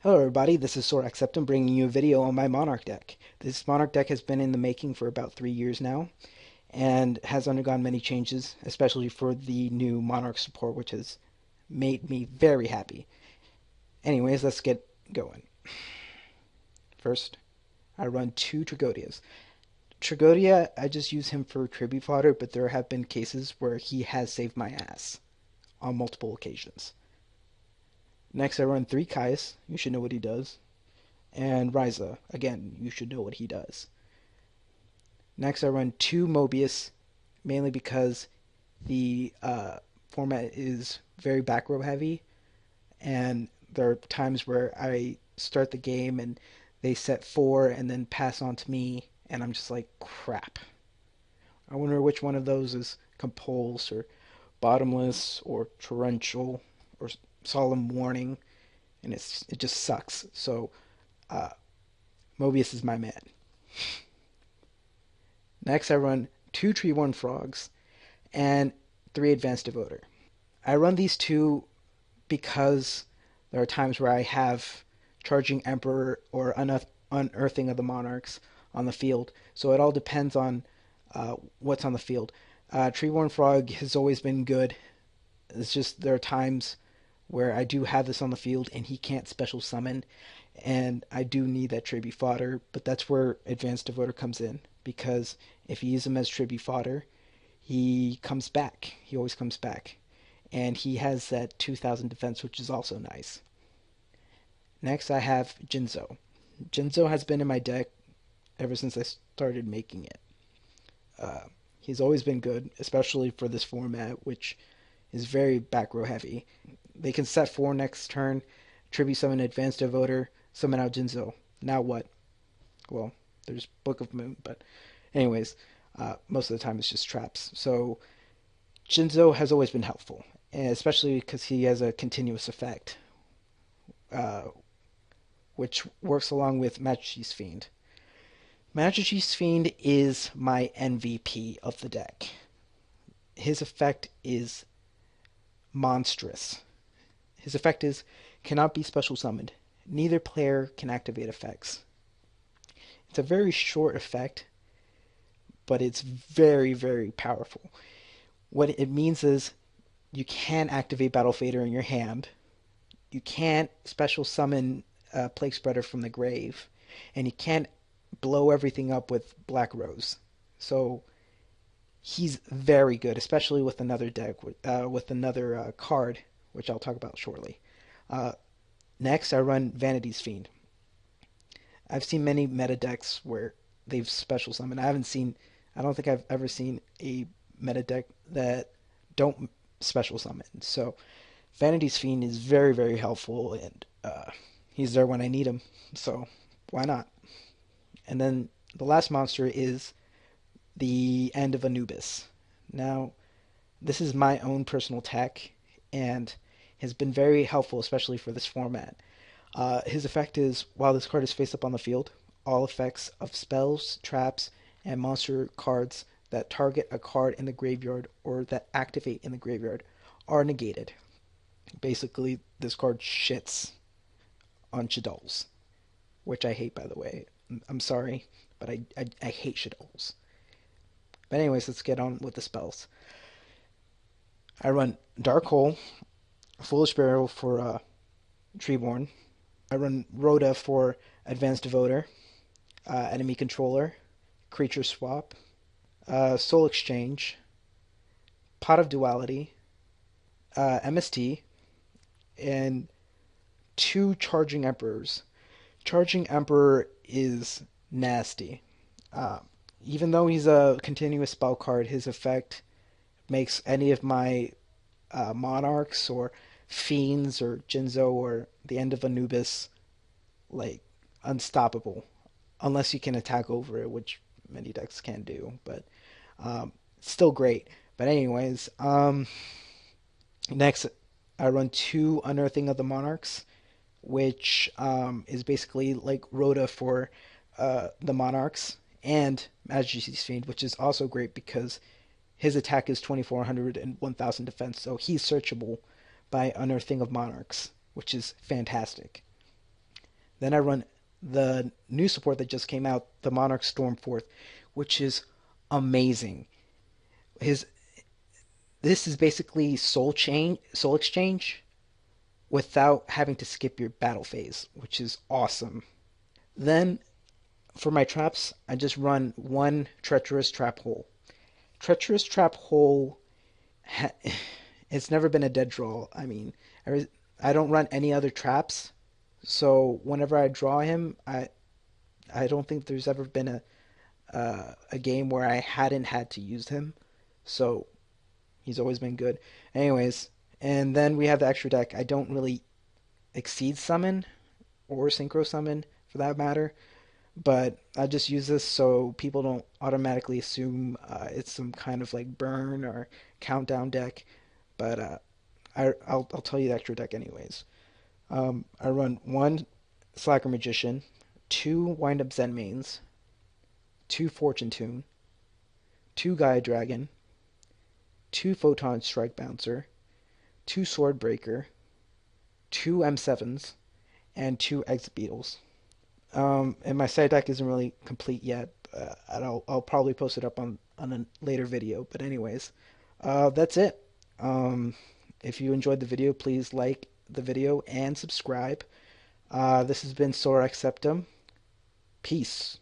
Hello everybody, this is Sora Acceptum bringing you a video on my Monarch deck. This Monarch deck has been in the making for about 3 years now, and has undergone many changes, especially for the new Monarch support, which has made me very happy. Anyways, let's get going. First, I run 2 Trigodias. Trigodia, I just use him for tribute fodder, but there have been cases where he has saved my ass on multiple occasions. Next, I run 3 Kaius. You should know what he does. And Ryza, again, you should know what he does. Next, I run 2 Mobius, mainly because the format is very back row heavy, and there are times where I start the game and they set 4 and then pass on to me, and I'm just like, crap. I wonder which one of those is Compulse or Bottomless or Torrential or Solemn Warning, and it just sucks. So uh, Mobius is my man. Next, I run 2 Treeborn Frogs and 3 Advanced Devoter. I run these 2 because there are times where I have Charging Emperor or Unearthing of the Monarchs on the field, so it all depends on what's on the field. Treeborn Frog has always been good. It's just there are times where I do have this on the field and he can't special summon, and I do need that tribute fodder, but that's where Advanced Devoter comes in, because if you use him as tribute fodder, he comes back. He always comes back. And he has that 2000 defense, which is also nice. Next, I have Jinzo. Jinzo has been in my deck ever since I started making it. He's always been good, especially for this format, which is very back row heavy. They can set 4 next turn, tribute summon Advanced Devoter, summon out Jinzo. Now what? Well, there's Book of Moon, but anyways, most of the time it's just traps. So Jinzo has always been helpful, and especially because he has a continuous effect, uh, which works along with Majesty's Fiend. Majesty's Fiend is my MVP of the deck. His effect is monstrous. His effect is cannot be special summoned. Neither player can activate effects. It's a very short effect, but it's very, very powerful. What it means is you can activate Battle Fader in your hand. You can't special summon Plague Spreader from the grave, and you can't blow everything up with Black Rose. So he's very good, especially with another deck, with another card, which I'll talk about shortly. Next, I run Vanity's Fiend. I've seen many meta decks where they've special summoned. I don't think I've ever seen a meta deck that don't special summon. So Vanity's Fiend is very, very helpful, and he's there when I need him. So why not? And then the last monster is the End of Anubis. Now, this is my own personal tech, and has been very helpful, especially for this format. His effect is, while this card is face up on the field, all effects of spells, traps, and monster cards that target a card in the graveyard or that activate in the graveyard are negated. Basically, this card shits on Shadows, which I hate, by the way. I'm sorry, but I hate Shadows. But anyways, let's get on with the spells. I run Dark Hole, Foolish Barrel for Treeborn. I run Rhoda for Advanced Devoter, Enemy Controller, Creature Swap, Soul Exchange, Pot of Duality, MST, and 2 Charging Emperors. Charging Emperor is nasty. Even though he's a continuous spell card, his effect makes any of my Monarchs or Fiends or Jinzo or the End of Anubis like unstoppable, unless you can attack over it, which many decks can do, but still great. But anyways, next I run 2 Unearthing of the Monarchs, which is basically like Rhoda for the Monarchs, and Majesty's Fiend, which is also great because his attack is 2400 and 1000 defense, so he's searchable by Unearthing of Monarchs, which is fantastic. Then I run the new support that just came out, the Monarch Stormforth, which is amazing. His This is basically Soul Exchange without having to skip your battle phase, which is awesome. Then for my traps, I just run one Treacherous Trap Hole. Treacherous Trap Hole, ha- it's never been a dead draw. I mean, I don't run any other traps, so whenever I draw him, I don't think there's ever been a game where I hadn't had to use him. So he's always been good. Anyways, and then we have the extra deck. I don't really exceed summon or synchro summon for that matter, but I just use this so people don't automatically assume it's some kind of like burn or countdown deck. But I'll tell you the extra deck anyways. I run one Slacker Magician, two Wind Up Zen Mains, two Fortune Tune, two Gaia Dragon, two Photon Strike Bouncer, two Sword Breaker, two M7s, and two Exit Beetles. And my side deck isn't really complete yet. I'll probably post it up on a later video. But anyways, that's it. Um, if you enjoyed the video, please like the video and subscribe. This has been Sorax Septum. Peace.